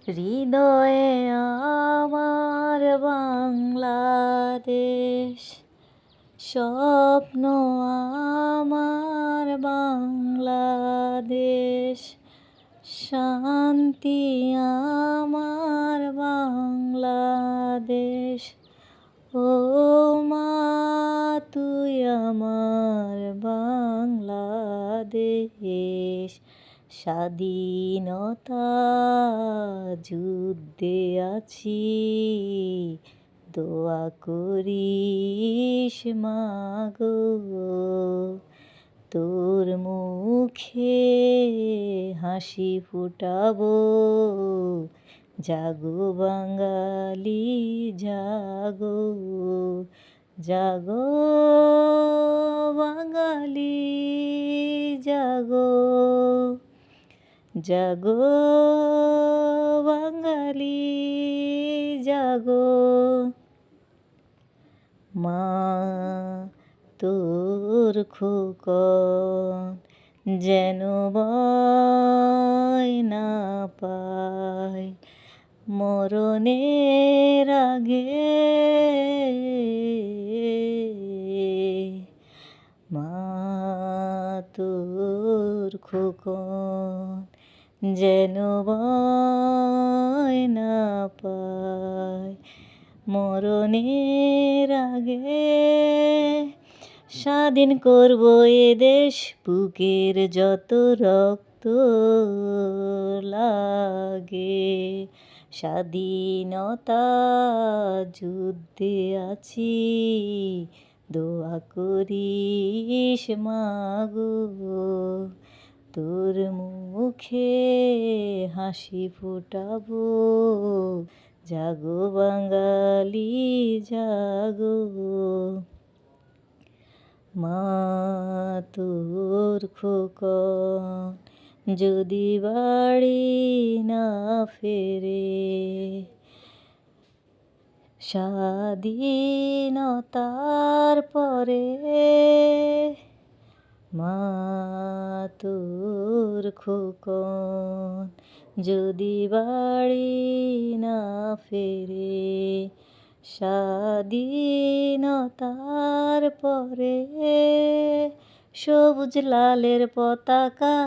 হৃদয়ে আমার বাংলাদেশ, স্বপ্ন আমার বাংলাদেশ, শান্তি আমার বাংলাদেশ। ও মা তুই আমার বাংলাদেশ, স্বাধীনতা যুদ্ধে আছি, দোয়া করিস মাগো, তোর মুখে হাসি ফুটাবো, জাগো বাঙালি জাগো, জাগো বাঙালি জাগো, জাগো বাঙালি জাগো। মা তোর খোকন যেন ভয় না পায়, মরণের আগে মা তোর খোকন যেন ভয় না পায়, মরণের আগে। স্বাধীন করব এ দেশ, বুকের যত রক্ত লাগে, স্বাধীনতা যুদ্ধে আছি, দোয়া করিস মাগো, তোর মুখে হাসি ফোটাবো, জাগো বাঙালি জাগো। মা তোর খোকন যদি বাড়ি না ফেরে, স্বাধীনতার পরে মা তোর খোকন যদি বাড়ি না ফেরে, স্বাধীনতার পরে সবুজ লালের পতাকা